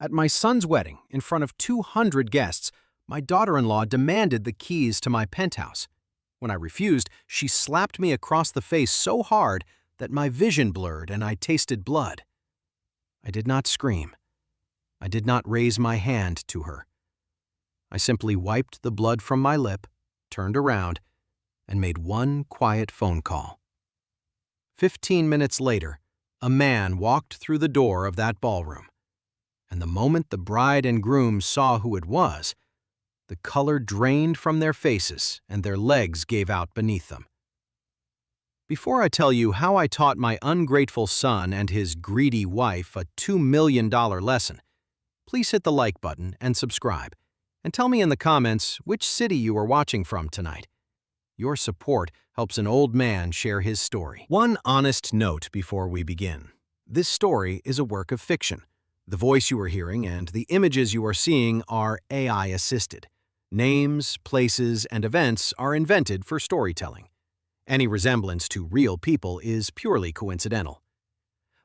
At my son's wedding, in front of 200 guests, my daughter-in-law demanded the keys to my penthouse. When I refused, she slapped me across the face so hard that my vision blurred and I tasted blood. I did not scream. I did not raise my hand to her. I simply wiped the blood from my lip, turned around, and made one quiet phone call. 15 minutes later, a man walked through the door of that ballroom, and the moment the bride and groom saw who it was, the color drained from their faces and their legs gave out beneath them. Before I tell you how I taught my ungrateful son and his greedy wife a $2 million lesson, please hit the like button and subscribe, and tell me in the comments which city you are watching from tonight. Your support helps an old man share his story. One honest note before we begin. This story is a work of fiction. The voice you are hearing and the images you are seeing are AI-assisted. Names, places, and events are invented for storytelling. Any resemblance to real people is purely coincidental.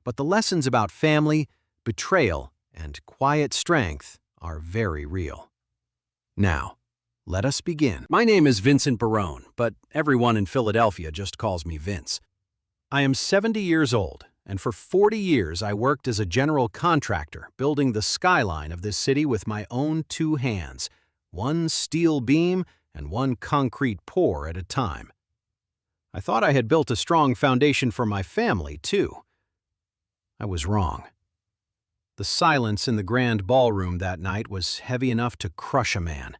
But the lessons about family, betrayal, and quiet strength are very real. Now, let us begin. My name is Vincent Barone, but everyone in Philadelphia just calls me Vince. I am 70 years old, and for 40 years I worked as a general contractor building the skyline of this city with my own two hands, one steel beam and one concrete pour at a time. I thought I had built a strong foundation for my family, too. I was wrong. The silence in the grand ballroom that night was heavy enough to crush a man.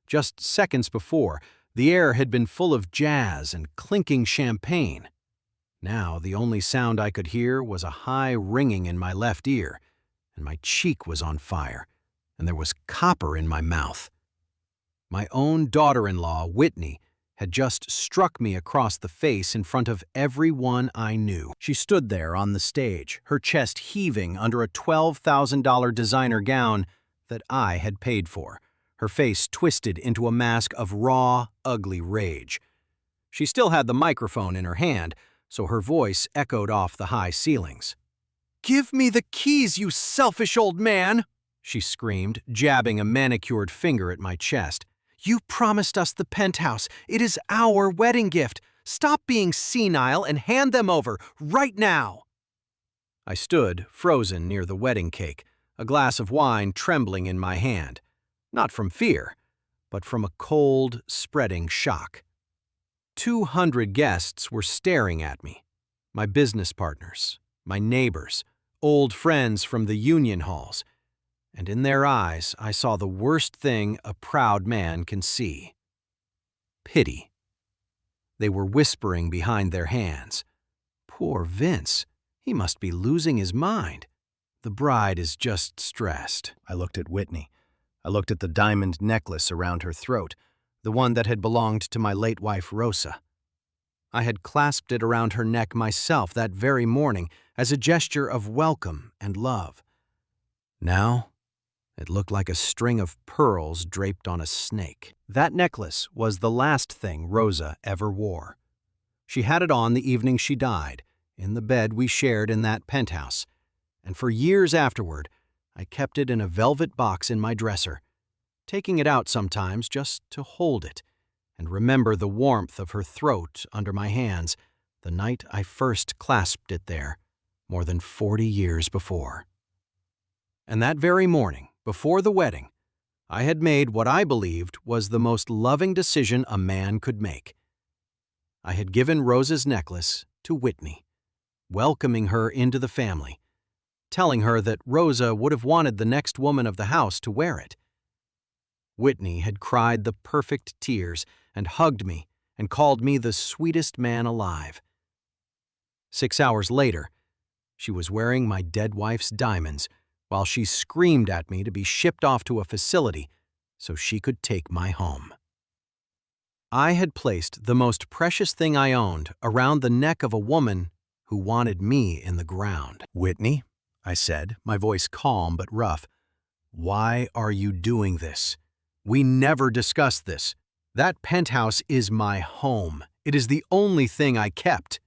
Just seconds before, the air had been full of jazz and clinking champagne. Now, the only sound I could hear was a high ringing in my left ear, and my cheek was on fire, and there was copper in my mouth. My own daughter-in-law, Whitney, had just struck me across the face in front of everyone I knew. She stood there on the stage, her chest heaving under a $12,000 designer gown that I had paid for, her face twisted into a mask of raw, ugly rage. She still had the microphone in her hand, so her voice echoed off the high ceilings. "Give me the keys, you selfish old man!" she screamed, jabbing a manicured finger at my chest. "You promised us the penthouse. It is our wedding gift. Stop being senile and hand them over, right now!" I stood, frozen near the wedding cake, a glass of wine trembling in my hand, not from fear, but from a cold, spreading shock. 200 guests were staring at me, my business partners, my neighbors, old friends from the union halls, and in their eyes I saw the worst thing a proud man can see: pity. They were whispering behind their hands, "Poor Vince, he must be losing his mind. The bride is just stressed." I looked at Whitney. I looked at the diamond necklace around her throat, the one that had belonged to my late wife Rosa. I had clasped it around her neck myself that very morning as a gesture of welcome and love. Now, it looked like a string of pearls draped on a snake. That necklace was the last thing Rosa ever wore. She had it on the evening she died, in the bed we shared in that penthouse, and for years afterward, I kept it in a velvet box in my dresser, taking it out sometimes just to hold it and remember the warmth of her throat under my hands the night I first clasped it there, more than 40 years before. And that very morning, before the wedding, I had made what I believed was the most loving decision a man could make. I had given Rosa's necklace to Whitney, welcoming her into the family, telling her that Rosa would have wanted the next woman of the house to wear it. Whitney had cried the perfect tears and hugged me and called me the sweetest man alive. 6 hours later, she was wearing my dead wife's diamonds while she screamed at me to be shipped off to a facility so she could take my home. I had placed the most precious thing I owned around the neck of a woman who wanted me in the ground. "Whitney," I said, my voice calm but rough, "why are you doing this? We never discussed this. That penthouse is my home. It is the only thing I kept."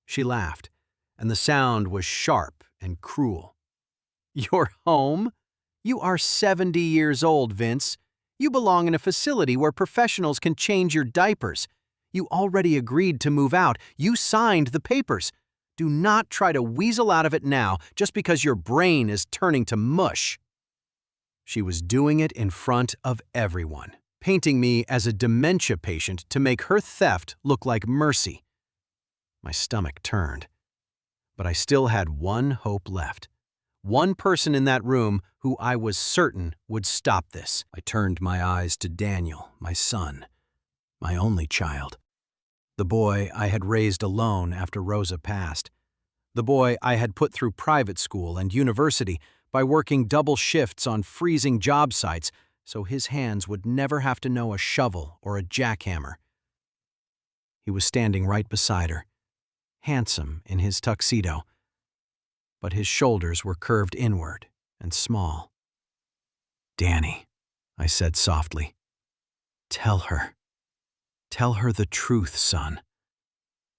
She laughed, and the sound was sharp and cruel. Your home? You are 70 years old, Vince. You belong in a facility where professionals can change your diapers. You already agreed to move out. You signed the papers. Do not try to weasel out of it now just because your brain is turning to mush. She was doing it in front of everyone, painting me as a dementia patient to make her theft look like mercy. My stomach turned. But I still had one hope left. One person in that room who I was certain would stop this. I turned my eyes to Daniel, my son, my only child. The boy I had raised alone after Rosa passed. The boy I had put through private school and university by working double shifts on freezing job sites so his hands would never have to know a shovel or a jackhammer. He was standing right beside her, handsome in his tuxedo, but his shoulders were curved inward and small. "Danny," I said softly, Tell her the truth, son.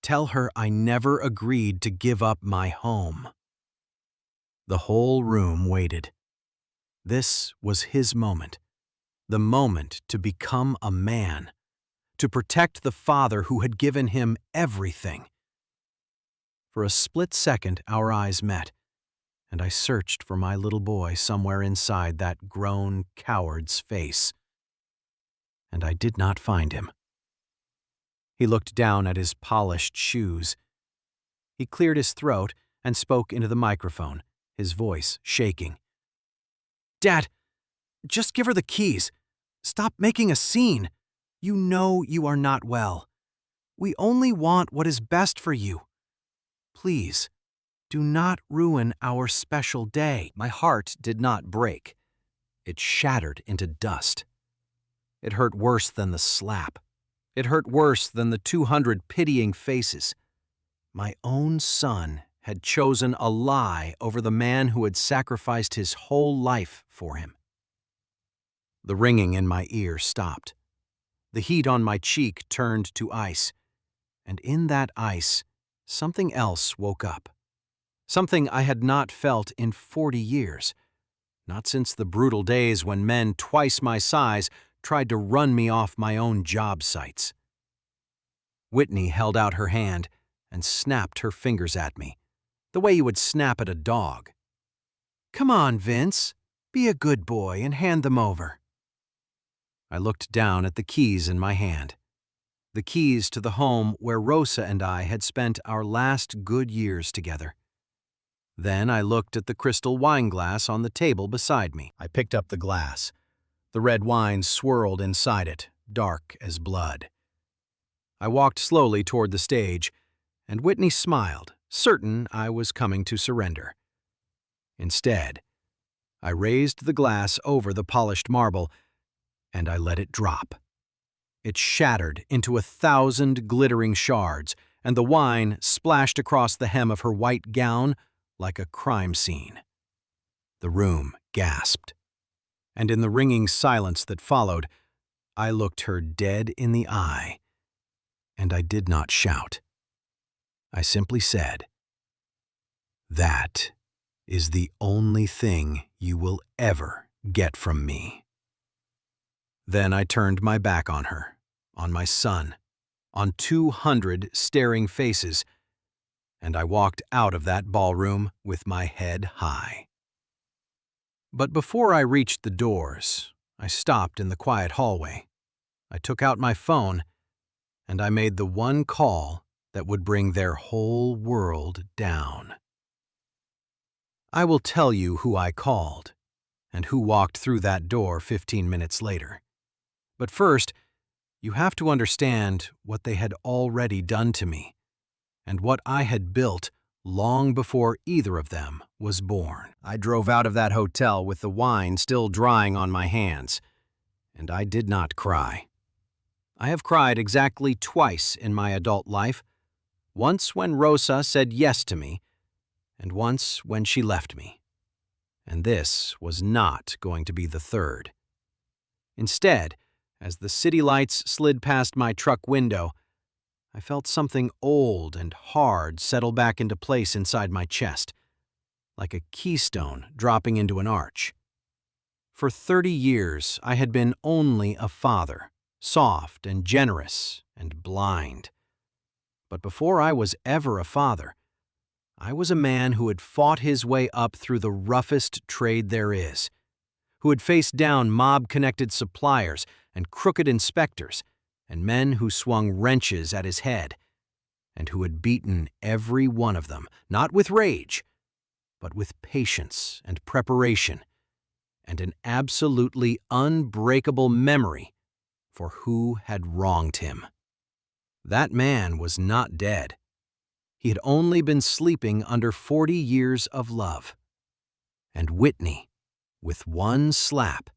Tell her I never agreed to give up my home." The whole room waited. This was his moment, the moment to become a man, to protect the father who had given him everything. For a split second, our eyes met, and I searched for my little boy somewhere inside that grown coward's face. And I did not find him. He looked down at his polished shoes. He cleared his throat and spoke into the microphone, his voice shaking. "Dad, just give her the keys. Stop making a scene. You know you are not well. We only want what is best for you. Please, do not ruin our special day." My heart did not break. It shattered into dust. It hurt worse than the slap. It hurt worse than the 200 pitying faces. My own son had chosen a lie over the man who had sacrificed his whole life for him. The ringing in my ear stopped. The heat on my cheek turned to ice. And in that ice, something else woke up. Something I had not felt in 40 years. Not since the brutal days when men twice my size tried to run me off my own job sites. Whitney held out her hand and snapped her fingers at me, the way you would snap at a dog. "Come on, Vince. Be a good boy and hand them over." I looked down at the keys in my hand. The keys to the home where Rosa and I had spent our last good years together. Then I looked at the crystal wine glass on the table beside me. I picked up the glass. The red wine swirled inside it, dark as blood. I walked slowly toward the stage, and Whitney smiled, certain I was coming to surrender. Instead, I raised the glass over the polished marble, and I let it drop. It shattered into 1,000 glittering shards, and the wine splashed across the hem of her white gown like a crime scene. The room gasped, and in the ringing silence that followed, I looked her dead in the eye, and I did not shout. I simply said, "That is the only thing you will ever get from me." Then I turned my back on her, on my son, on 200 staring faces, and I walked out of that ballroom with my head high. But before I reached the doors, I stopped in the quiet hallway. I took out my phone, and I made the one call that would bring their whole world down. I will tell you who I called, and who walked through that door 15 minutes later. But first, you have to understand what they had already done to me, and what I had built long before either of them was born. I drove out of that hotel with the wine still drying on my hands, and I did not cry. I have cried exactly twice in my adult life, once when Rosa said yes to me, and once when she left me. And this was not going to be the third. Instead, as the city lights slid past my truck window, I felt something old and hard settle back into place inside my chest. like a keystone dropping into an arch. For 30 years, I had been only a father, soft and generous and blind. But before I was ever a father, I was a man who had fought his way up through the roughest trade there is, who had faced down mob-connected suppliers and crooked inspectors and men who swung wrenches at his head, and who had beaten every one of them, not with rage, but with patience and preparation, and an absolutely unbreakable memory for who had wronged him. That man was not dead. He had only been sleeping under 40 years of love. And Whitney, with one slap,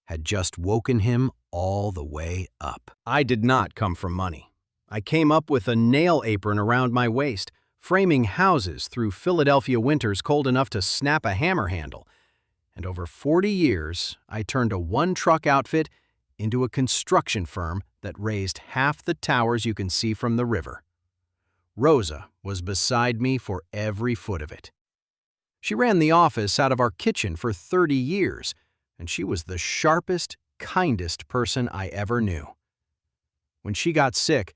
had just woken him all the way up. I did not come from money. I came up with a nail apron around my waist, framing houses through Philadelphia winters cold enough to snap a hammer handle. And over 40 years, I turned a one-truck outfit into a construction firm that raised half the towers you can see from the river. Rosa was beside me for every foot of it. She ran the office out of our kitchen for 30 years, and she was the sharpest, kindest person I ever knew. When she got sick,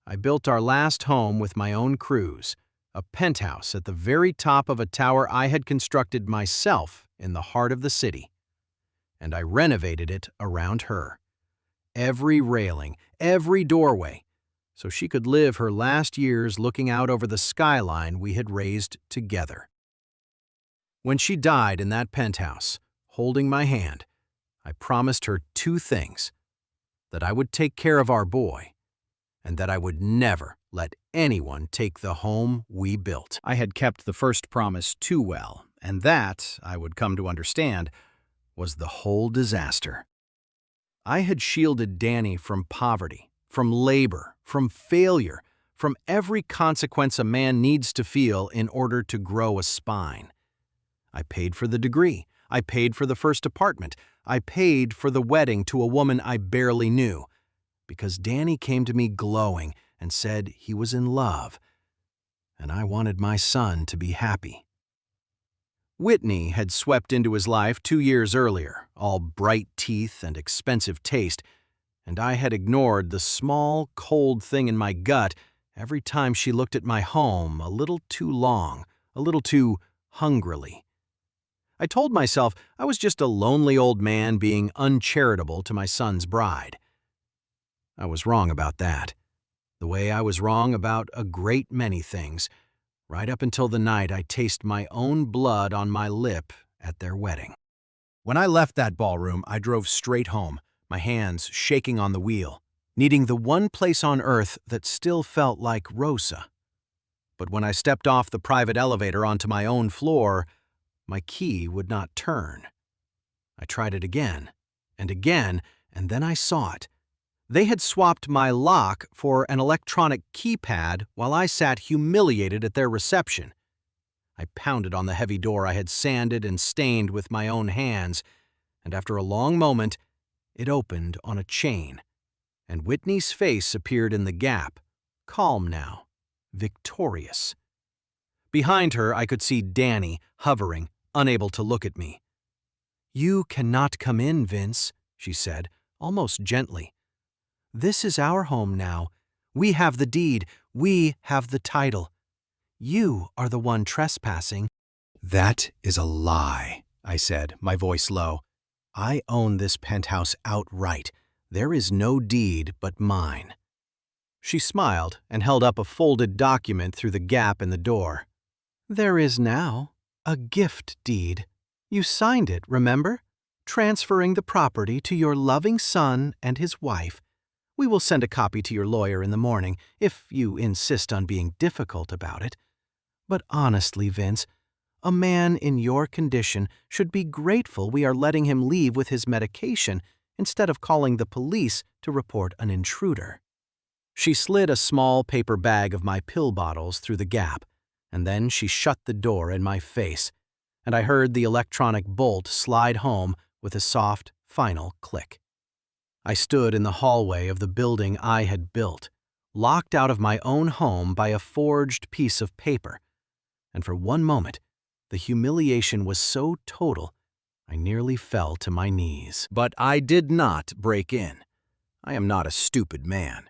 I built our last home with my own crews, a penthouse at the very top of a tower I had constructed myself in the heart of the city. And I renovated it around her. Every railing, every doorway, so she could live her last years looking out over the skyline we had raised together. When she died in that penthouse, holding my hand, I promised her two things: that I would take care of our boy, and that I would never let anyone take the home we built. I had kept the first promise too well, and that, I would come to understand, was the whole disaster. I had shielded Danny from poverty, from labor, from failure, from every consequence a man needs to feel in order to grow a spine. I paid for the degree. I paid for the first apartment. I paid for the wedding to a woman I barely knew, because Danny came to me glowing and said he was in love, and I wanted my son to be happy. Whitney had swept into his life 2 years earlier, all bright teeth and expensive taste, and I had ignored the small, cold thing in my gut every time she looked at my home a little too long, a little too hungrily. I told myself I was just a lonely old man being uncharitable to my son's bride. I was wrong about that, the way I was wrong about a great many things, right up until the night I tasted my own blood on my lip at their wedding. When I left that ballroom, I drove straight home, my hands shaking on the wheel, needing the one place on earth that still felt like Rosa. But when I stepped off the private elevator onto my own floor, my key would not turn. I tried it again, and then I saw it. They had swapped my lock for an electronic keypad while I sat humiliated at their reception. I pounded on the heavy door I had sanded and stained with my own hands, and after a long moment, it opened on a chain, and Whitney's face appeared in the gap, calm now, victorious. Behind her, I could see Danny hovering, unable to look at me. "You cannot come in, Vince," she said, almost gently. "This is our home now. We have the deed. We have the title. You are the one trespassing." "That is a lie," I said, my voice low. "I own this penthouse outright. There is no deed but mine." She smiled and held up a folded document through the gap in the door. "There is now a gift deed. You signed it, remember? Transferring the property to your loving son and his wife. We will send a copy to your lawyer in the morning, if you insist on being difficult about it. But honestly, Vince, a man in your condition should be grateful we are letting him leave with his medication instead of calling the police to report an intruder." She slid a small paper bag of my pill bottles through the gap, and then she shut the door in my face, and I heard the electronic bolt slide home with a soft, final click. I stood in the hallway of the building I had built, locked out of my own home by a forged piece of paper, and for one moment, The humiliation was so total, I nearly fell to my knees. But I did not break in. I am not a stupid man.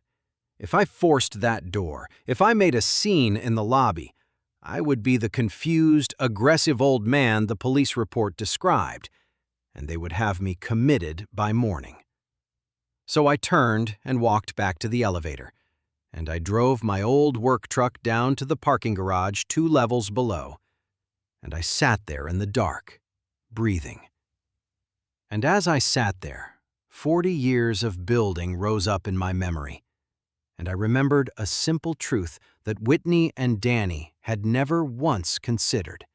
If I forced that door, if I made a scene in the lobby, I would be the confused, aggressive old man the police report described, and they would have me committed by morning. So I turned and walked back to the elevator, and I drove my old work truck down to the parking garage 2 levels below, and I sat there in the dark, breathing. And as I sat there, 40 years of building rose up in my memory, and I remembered a simple truth that Whitney and Danny had never once considered.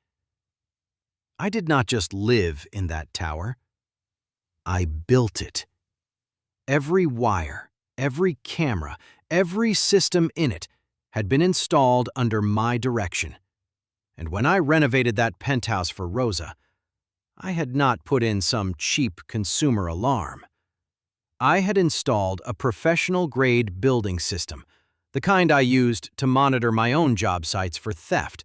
I did not just live in that tower. I built it. Every wire, every camera, every system in it had been installed under my direction. And when I renovated that penthouse for Rosa, I had not put in some cheap consumer alarm. I had installed a professional-grade building system, the kind I used to monitor my own job sites for theft,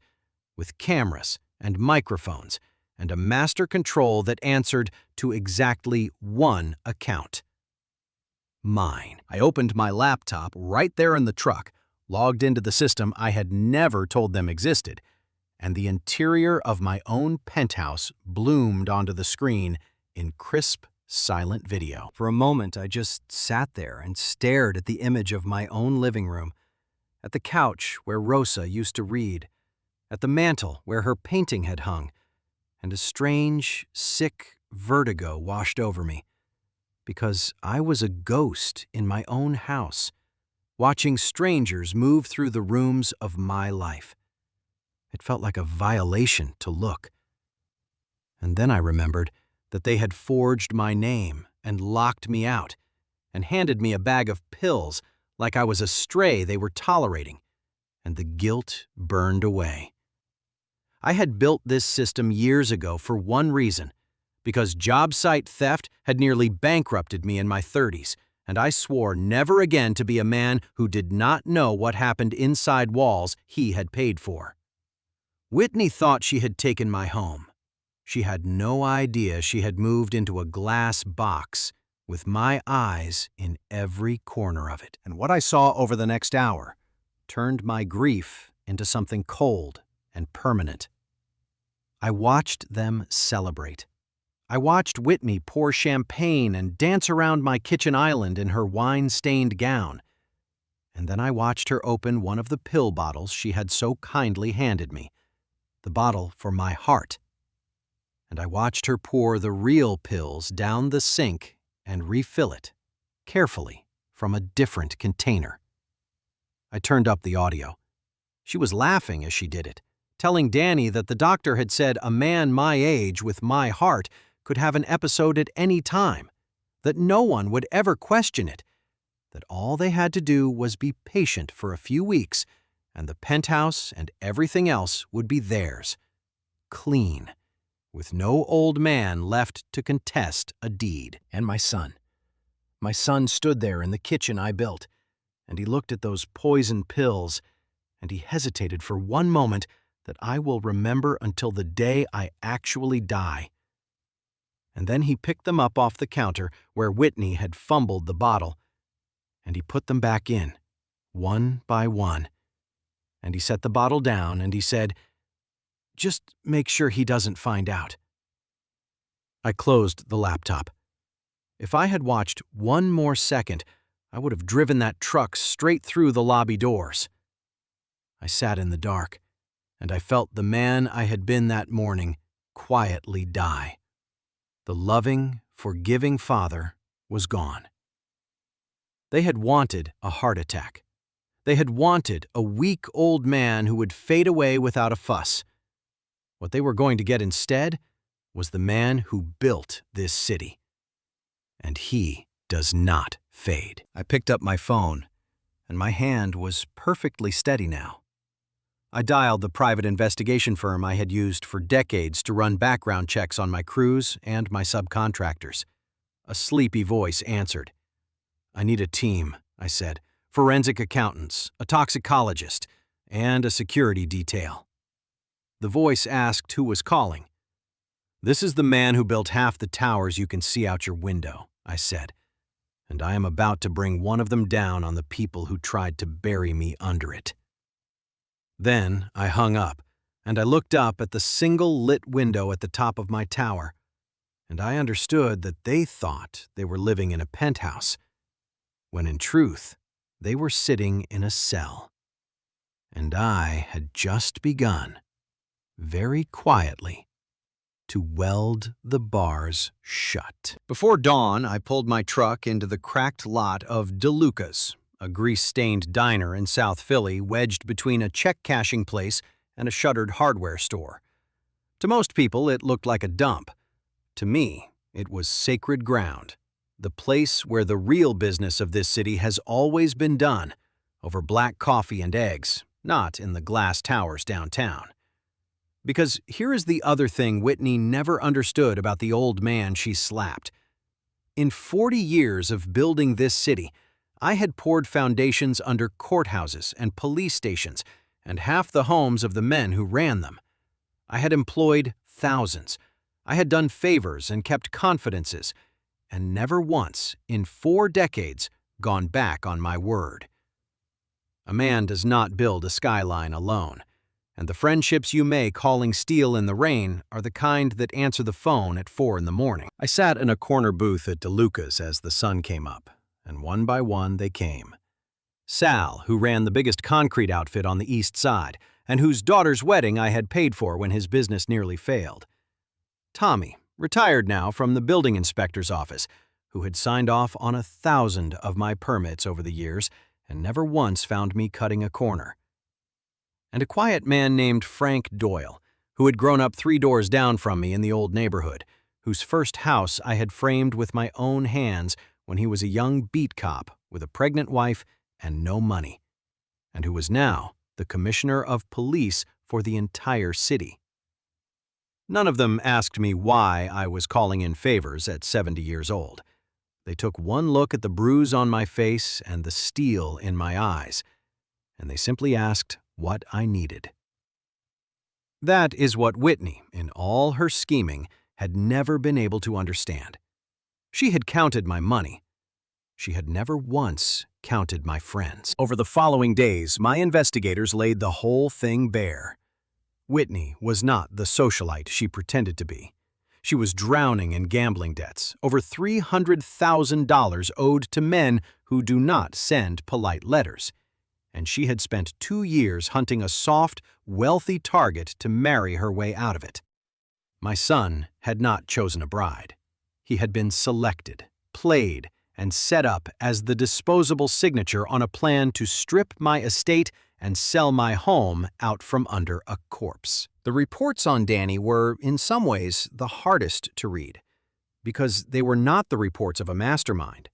with cameras and microphones and a master control that answered to exactly one account. Mine. I opened my laptop right there in the truck, logged into the system I had never told them existed, and the interior of my own penthouse bloomed onto the screen in crisp, silent video. For a moment, I just sat there and stared at the image of my own living room, at the couch where Rosa used to read, at the mantel where her painting had hung, and a strange, sick vertigo washed over me, because I was a ghost in my own house, watching strangers move through the rooms of my life. It felt like a violation to look. And then I remembered that they had forged my name and locked me out, and handed me a bag of pills like I was a stray they were tolerating, and the guilt burned away. I had built this system years ago for one reason, because job site theft had nearly bankrupted me in my 30s, and I swore never again to be a man who did not know what happened inside walls he had paid for. Whitney thought she had taken my home. She had no idea she had moved into a glass box with my eyes in every corner of it. And what I saw over the next hour turned my grief into something cold and permanent. I watched them celebrate. I watched Whitney pour champagne and dance around my kitchen island in her wine-stained gown. And then I watched her open one of the pill bottles she had so kindly handed me, the bottle for my heart. And I watched her pour the real pills down the sink and refill it, carefully, from a different container. I turned up the audio. She was laughing as she did it, telling Danny that the doctor had said a man my age with my heart could have an episode at any time, that no one would ever question it, that all they had to do was be patient for a few weeks, and the penthouse and everything else would be theirs, clean, with no old man left to contest a deed. And my son. My son stood there in the kitchen I built, and he looked at those poison pills, and he hesitated for one moment that I will remember until the day I actually die. And then he picked them up off the counter where Whitney had fumbled the bottle, and he put them back in, one by one. And he set the bottle down, and he said, "Just make sure he doesn't find out." I closed the laptop. If I had watched one more second, I would have driven that truck straight through the lobby doors. I sat in the dark, and I felt the man I had been that morning quietly die. The loving, forgiving father was gone. They had wanted a heart attack. They had wanted a weak old man who would fade away without a fuss. What they were going to get instead was the man who built this city. And he does not fade. I picked up my phone, and my hand was perfectly steady now. I dialed the private investigation firm I had used for decades to run background checks on my crews and my subcontractors. A sleepy voice answered. "I need a team," I said. "Forensic accountants, a toxicologist, and a security detail." The voice asked who was calling. "This is the man who built half the towers you can see out your window," I said, "and I am about to bring one of them down on the people who tried to bury me under it." Then I hung up, and I looked up at the single lit window at the top of my tower, and I understood that they thought they were living in a penthouse, when in truth, they were sitting in a cell. And I had just begun, very quietly, to weld the bars shut. Before dawn, I pulled my truck into the cracked lot of DeLuca's, a grease-stained diner in South Philly wedged between a check-cashing place and a shuttered hardware store. To most people, it looked like a dump. To me, it was sacred ground, the place where the real business of this city has always been done, over black coffee and eggs, not in the glass towers downtown. Because here is the other thing Whitney never understood about the old man she slapped. In 40 years of building this city, I had poured foundations under courthouses and police stations and half the homes of the men who ran them. I had employed thousands. I had done favors and kept confidences, and never once, in 4 decades, gone back on my word. A man does not build a skyline alone, and the friendships you make hauling steel in the rain are the kind that answer the phone at 4 in the morning. I sat in a corner booth at DeLuca's as the sun came up, and one by one they came. Sal, who ran the biggest concrete outfit on the East Side, and whose daughter's wedding I had paid for when his business nearly failed. Tommy, retired now from the building inspector's office, who had signed off on 1,000 of my permits over the years and never once found me cutting a corner. And a quiet man named Frank Doyle, who had grown up 3 doors down from me in the old neighborhood, whose first house I had framed with my own hands when he was a young beat cop with a pregnant wife and no money, and who was now the commissioner of police for the entire city. None of them asked me why I was calling in favors at 70 years old. They took one look at the bruise on my face and the steel in my eyes, and they simply asked what I needed. That is what Whitney, in all her scheming, had never been able to understand. She had counted my money. She had never once counted my friends. Over the following days, my investigators laid the whole thing bare. Whitney was not the socialite she pretended to be. She was drowning in gambling debts, over $300,000 owed to men who do not send polite letters. And she had spent 2 years hunting a soft, wealthy target to marry her way out of it. My son had not chosen a bride. He had been selected, played, and set up as the disposable signature on a plan to strip my estate and sell my home out from under a corpse. The reports on Danny were, in some ways, the hardest to read, because they were not the reports of a mastermind.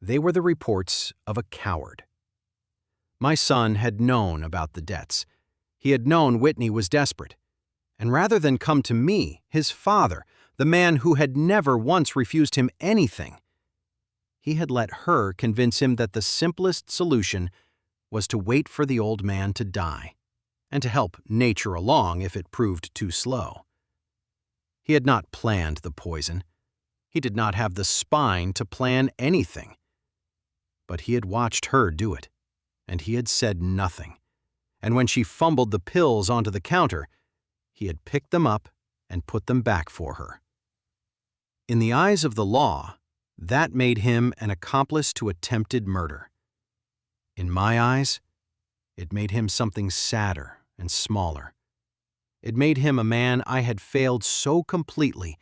They were the reports of a coward. My son had known about the debts. He had known Whitney was desperate. And rather than come to me, his father, the man who had never once refused him anything, he had let her convince him that the simplest solution was to wait for the old man to die, and to help nature along if it proved too slow. He had not planned the poison. He did not have the spine to plan anything. But he had watched her do it, and he had said nothing. And when she fumbled the pills onto the counter, he had picked them up and put them back for her. In the eyes of the law, that made him an accomplice to attempted murder. In my eyes, it made him something sadder and smaller. It made him a man I had failed so completely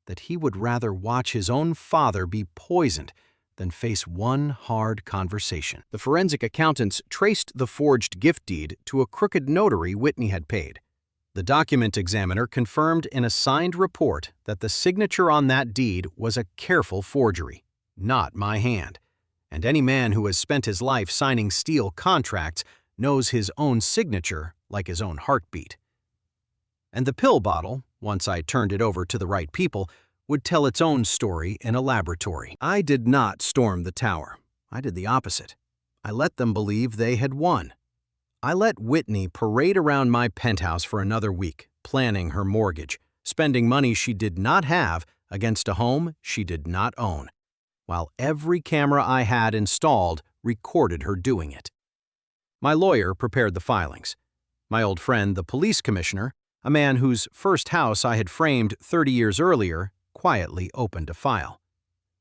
that he would rather watch his own father be poisoned than face one hard conversation. The forensic accountants traced the forged gift deed to a crooked notary Whitney had paid. The document examiner confirmed in a signed report that the signature on that deed was a careful forgery, not my hand. And any man who has spent his life signing steel contracts knows his own signature like his own heartbeat. And the pill bottle, once I turned it over to the right people, would tell its own story in a laboratory. I did not storm the tower. I did the opposite. I let them believe they had won. I let Whitney parade around my penthouse for another week, planning her mortgage, spending money she did not have against a home she did not own, while every camera I had installed recorded her doing it. My lawyer prepared the filings. My old friend, the police commissioner, a man whose first house I had framed 30 years earlier, quietly opened a file.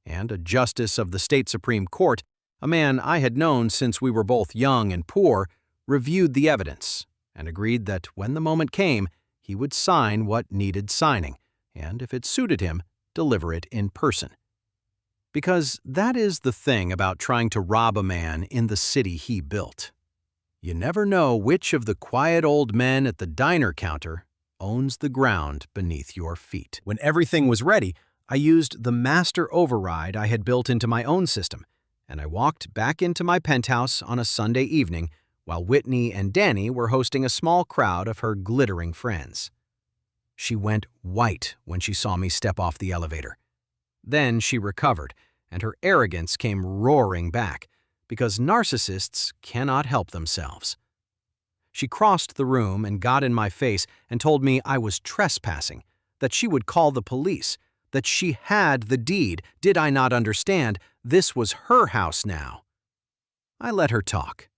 And a justice of the state Supreme Court, a man I had known since we were both young and poor, reviewed the evidence and agreed that when the moment came, he would sign what needed signing, and if it suited him, deliver it in person. Because that is the thing about trying to rob a man in the city he built. You never know which of the quiet old men at the diner counter owns the ground beneath your feet. When everything was ready, I used the master override I had built into my own system, and I walked back into my penthouse on a Sunday evening while Whitney and Danny were hosting a small crowd of her glittering friends. She went white when she saw me step off the elevator. Then she recovered, and her arrogance came roaring back, because narcissists cannot help themselves. She crossed the room and got in my face and told me I was trespassing, that she would call the police, that she had the deed. Did I not understand? This was her house now. I let her talk.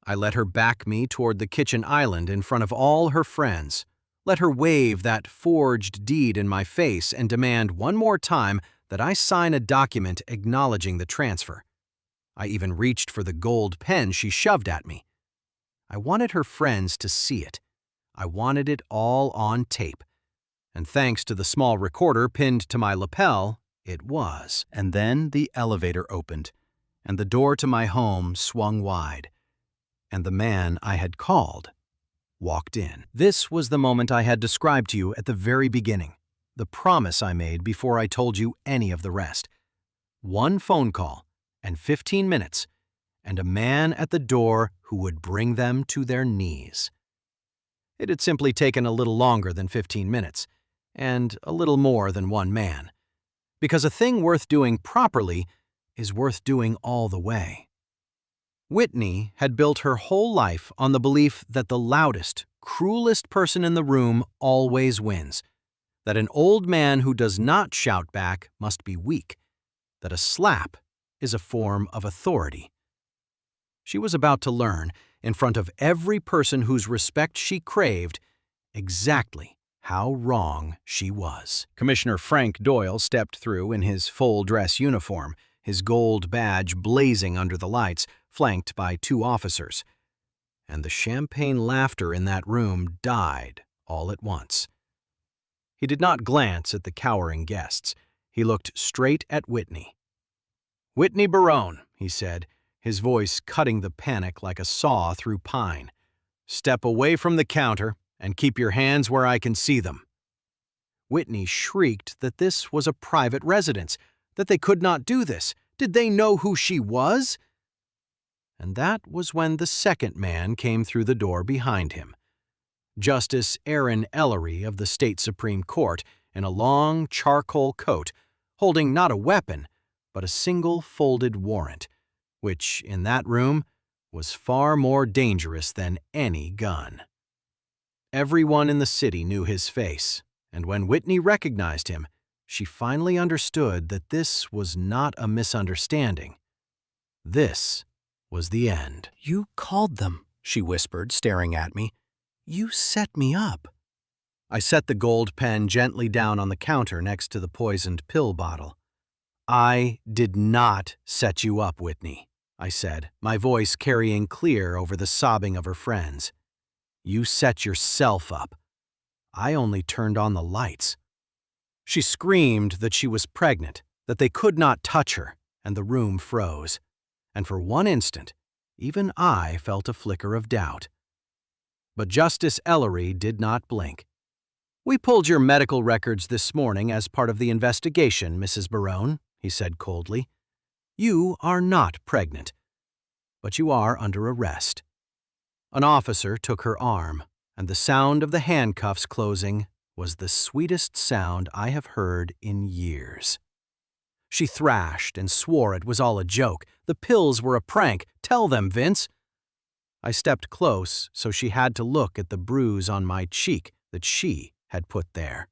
I let her back me toward the kitchen island in front of all her friends, let her wave that forged deed in my face and demand one more time that I sign a document acknowledging the transfer. I even reached for the gold pen she shoved at me. I wanted her friends to see it. I wanted it all on tape. And thanks to the small recorder pinned to my lapel, it was. And then the elevator opened, and the door to my home swung wide, and the man I had called walked in. This was the moment I had described to you at the very beginning, the promise I made before I told you any of the rest. One phone call and 15 minutes, and a man at the door who would bring them to their knees. It had simply taken a little longer than 15 minutes, and a little more than one man, because a thing worth doing properly is worth doing all the way. Whitney had built her whole life on the belief that the loudest, cruelest person in the room always wins, that an old man who does not shout back must be weak, that a slap is a form of authority. She was about to learn, in front of every person whose respect she craved, exactly how wrong she was. Commissioner Frank Doyle stepped through in his full-dress uniform, his gold badge blazing under the lights, flanked by 2 officers. And the champagne laughter in that room died all at once. He did not glance at the cowering guests. He looked straight at Whitney. "Whitney Barone," he said, his voice cutting the panic like a saw through pine. "Step away from the counter and keep your hands where I can see them." Whitney shrieked that this was a private residence, that they could not do this. Did they know who she was? And that was when the second man came through the door behind him. Justice Aaron Ellery of the state Supreme Court, in a long charcoal coat, holding not a weapon, but a single folded warrant, which, in that room, was far more dangerous than any gun. Everyone in the city knew his face, and when Whitney recognized him, she finally understood that this was not a misunderstanding. This was the end. "You called them," she whispered, staring at me. "You set me up." I set the gold pen gently down on the counter next to the poisoned pill bottle. "I did not set you up, Whitney," I said, my voice carrying clear over the sobbing of her friends. "You set yourself up. I only turned on the lights." She screamed that she was pregnant, that they could not touch her, and the room froze. And for one instant, even I felt a flicker of doubt. But Justice Ellery did not blink. "We pulled your medical records this morning as part of the investigation, Mrs. Barone," he said coldly. "You are not pregnant, but you are under arrest." An officer took her arm, and the sound of the handcuffs closing was the sweetest sound I have heard in years. She thrashed and swore it was all a joke. The pills were a prank. "Tell them, Vince." I stepped close so she had to look at the bruise on my cheek that she had put there.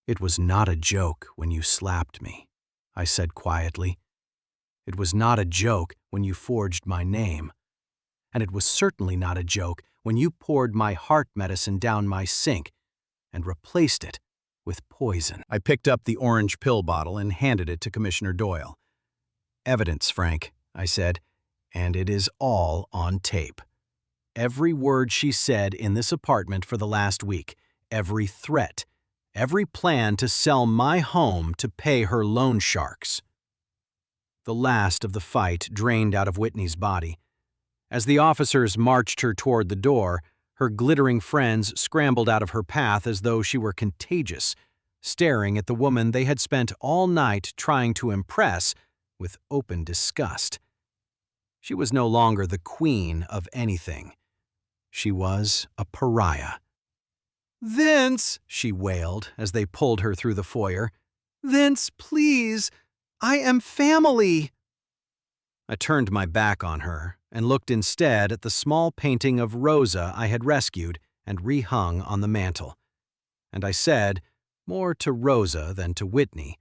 "It was not a joke when you slapped me," I said quietly. "It was not a joke when you forged my name. And it was certainly not a joke when you poured my heart medicine down my sink and replaced it with poison." I picked up the orange pill bottle and handed it to Commissioner Doyle. "Evidence, Frank," I said, "and it is all on tape. Every word she said in this apartment for the last week, every threat, every plan to sell my home to pay her loan sharks." The last of the fight drained out of Whitney's body. As the officers marched her toward the door, her glittering friends scrambled out of her path as though she were contagious, staring at the woman they had spent all night trying to impress with open disgust. She was no longer the queen of anything. She was a pariah. "Vince," she wailed as they pulled her through the foyer. "Vince, please, I am family." I turned my back on her and looked instead at the small painting of Rosa I had rescued and rehung on the mantel. And I said, more to Rosa than to Whitney,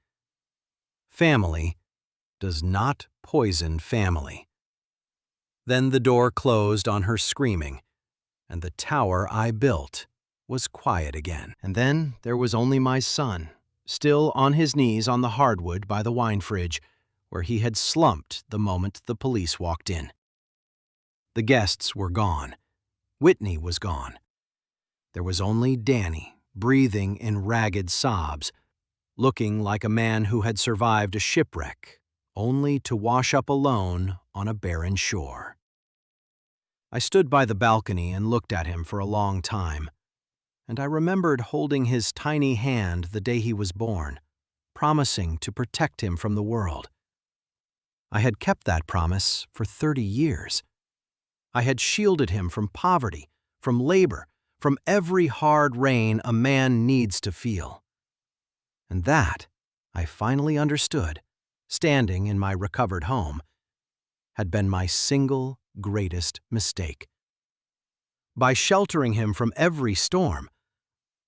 "Family does not poison family." Then the door closed on her screaming, and the tower I built was quiet again. And then there was only my son, still on his knees on the hardwood by the wine fridge, where he had slumped the moment the police walked in. The guests were gone. Whitney was gone. There was only Danny, breathing in ragged sobs, looking like a man who had survived a shipwreck, only to wash up alone on a barren shore. I stood by the balcony and looked at him for a long time, and I remembered holding his tiny hand the day he was born, promising to protect him from the world. I had kept that promise for 30 years. I had shielded him from poverty, from labor, from every hard rain a man needs to feel. And that, I finally understood, standing in my recovered home, had been my single greatest mistake. By sheltering him from every storm,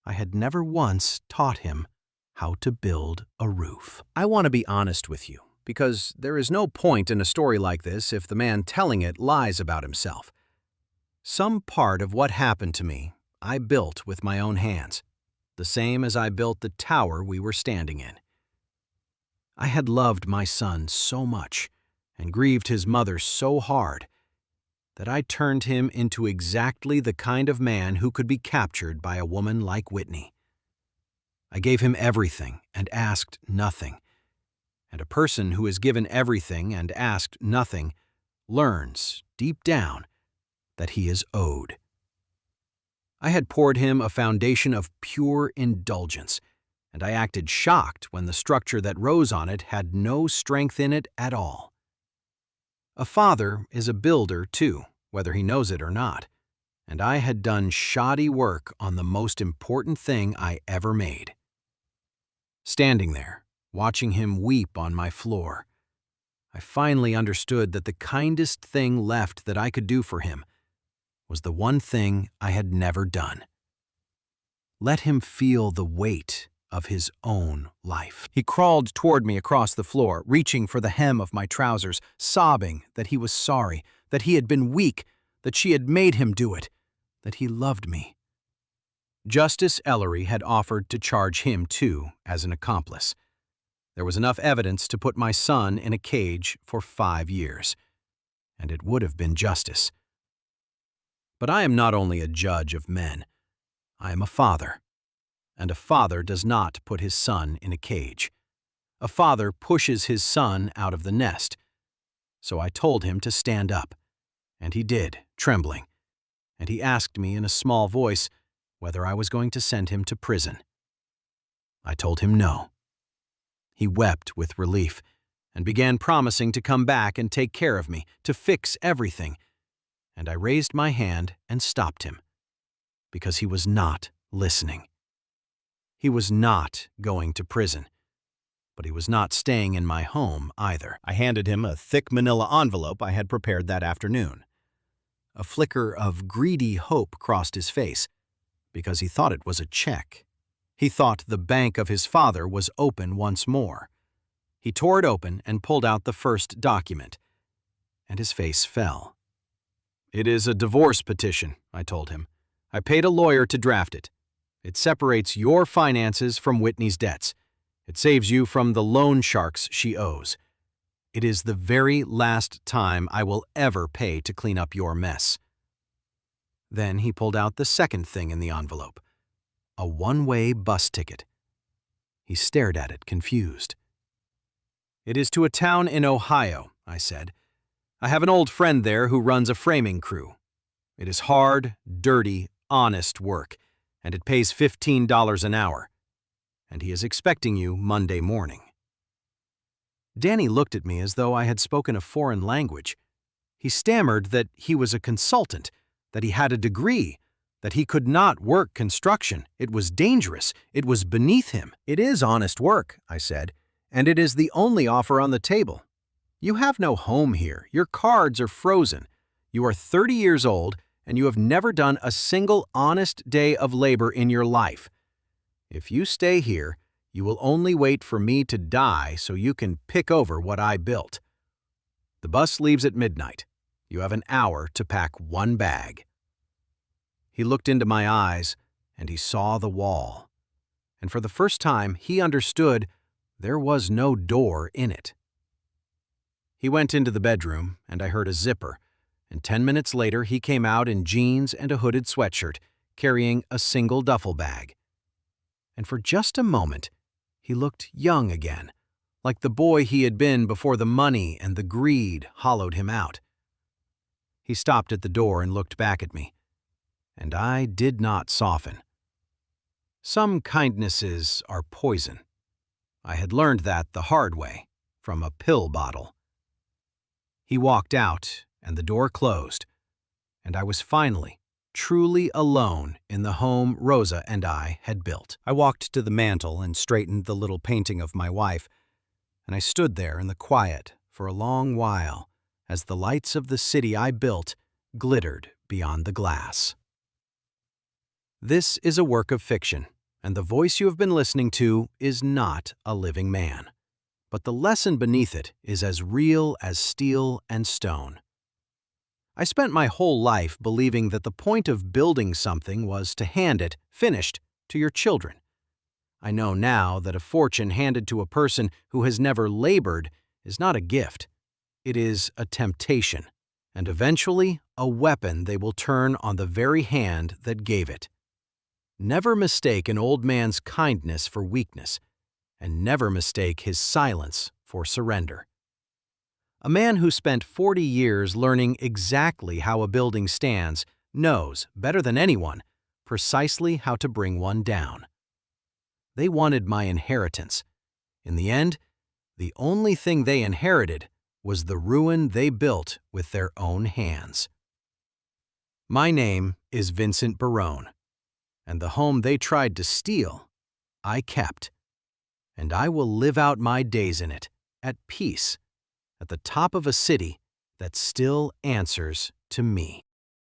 I had never once taught him how to build a roof. I want to be honest with you, because there is no point in a story like this if the man telling it lies about himself. Some part of what happened to me I built with my own hands, the same as I built the tower we were standing in. I had loved my son so much and grieved his mother so hard that I turned him into exactly the kind of man who could be captured by a woman like Whitney. I gave him everything and asked nothing. And a person who is given everything and asked nothing learns, deep down, that he is owed. I had poured him a foundation of pure indulgence, and I acted shocked when the structure that rose on it had no strength in it at all. A father is a builder, too, whether he knows it or not, and I had done shoddy work on the most important thing I ever made. Standing there, watching him weep on my floor, I finally understood that the kindest thing left that I could do for him was the one thing I had never done. Let him feel the weight of his own life. He crawled toward me across the floor, reaching for the hem of my trousers, sobbing that he was sorry, that he had been weak, that she had made him do it, that he loved me. Justice Ellery had offered to charge him, too, as an accomplice. There was enough evidence to put my son in a cage for 5 years, and it would have been justice. But I am not only a judge of men, I am a father. And a father does not put his son in a cage. A father pushes his son out of the nest. So I told him to stand up, and he did, trembling. And he asked me in a small voice whether I was going to send him to prison. I told him no. He wept with relief and began promising to come back and take care of me, to fix everything. And I raised my hand and stopped him, because he was not listening. He was not going to prison, but he was not staying in my home either. I handed him a thick manila envelope I had prepared that afternoon. A flicker of greedy hope crossed his face, because he thought it was a check. He thought the bank of his father was open once more. He tore it open and pulled out the first document, and his face fell. "It is a divorce petition," I told him. "I paid a lawyer to draft it. It separates your finances from Whitney's debts. It saves you from the loan sharks she owes. It is the very last time I will ever pay to clean up your mess." Then he pulled out the second thing in the envelope, a one-way bus ticket. He stared at it, confused. "It is to a town in Ohio," I said. "I have an old friend there who runs a framing crew. It is hard, dirty, honest work, and it pays $15 an hour. And he is expecting you Monday morning." Danny looked at me as though I had spoken a foreign language. He stammered that he was a consultant, that he had a degree, that he could not work construction. It was dangerous. It was beneath him. "It is honest work," I said, "and it is the only offer on the table. You have no home here. Your cards are frozen. You are 30 years old, and you have never done a single honest day of labor in your life. If you stay here, you will only wait for me to die so you can pick over what I built. The bus leaves at midnight. You have an hour to pack one bag." He looked into my eyes, and he saw the wall. And for the first time, he understood there was no door in it. He went into the bedroom, and I heard a zipper, and 10 minutes later he came out in jeans and a hooded sweatshirt, carrying a single duffel bag. And for just a moment, he looked young again, like the boy he had been before the money and the greed hollowed him out. He stopped at the door and looked back at me, and I did not soften. Some kindnesses are poison. I had learned that the hard way, from a pill bottle. He walked out, and the door closed, and I was finally, truly alone in the home Rosa and I had built. I walked to the mantel and straightened the little painting of my wife, and I stood there in the quiet for a long while as the lights of the city I built glittered beyond the glass. This is a work of fiction, and the voice you have been listening to is not a living man. But the lesson beneath it is as real as steel and stone. I spent my whole life believing that the point of building something was to hand it, finished, to your children. I know now that a fortune handed to a person who has never labored is not a gift. It is a temptation, and eventually a weapon they will turn on the very hand that gave it. Never mistake an old man's kindness for weakness, and never mistake his silence for surrender. A man who spent 40 years learning exactly how a building stands knows, better than anyone, precisely how to bring one down. They wanted my inheritance. In the end, the only thing they inherited was the ruin they built with their own hands. My name is Vincent Barone, and the home they tried to steal, I kept. And I will live out my days in it, at peace, at the top of a city that still answers to me.